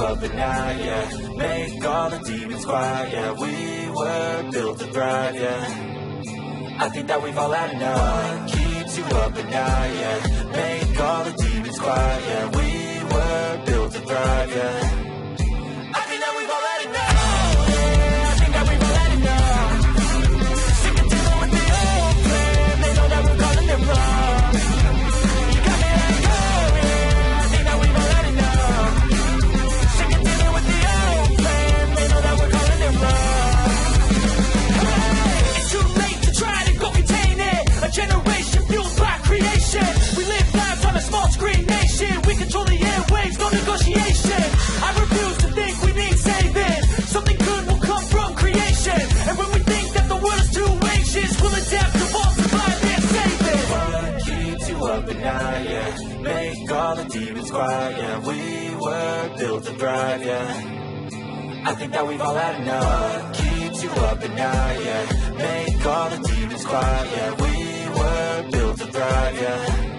up at night, yeah. Make all the demons quiet, yeah. We were built to thrive, yeah. I think that we've all had enough. What keeps you up at night, yeah. Make all the demons quiet, yeah. We were built to thrive, yeah. I think that we've all had enough. Yeah, I think that we've all had enough. Sick of dealing with the old plan. They know that we're calling it wrong. You got me let go, yeah. I think that we've all had enough. Sick of dealing with the old plan. They know that we're calling it wrong. Hey, it's too late to try to go contain it. A generation fueled by creation. We live lives on a small screen nation. We control the airwaves, no negotiation. I refuse to think we need saving. Something good will come from creation. And when we think that the world is too anxious, we'll adapt, evolve, survive, and save it. What keeps you up at night, yeah. Make all the demons quiet, yeah. We were built to thrive, yeah. I think that we've all had enough. What keeps you up at night, yeah. Make all the demons quiet, yeah. We were built to thrive, yeah.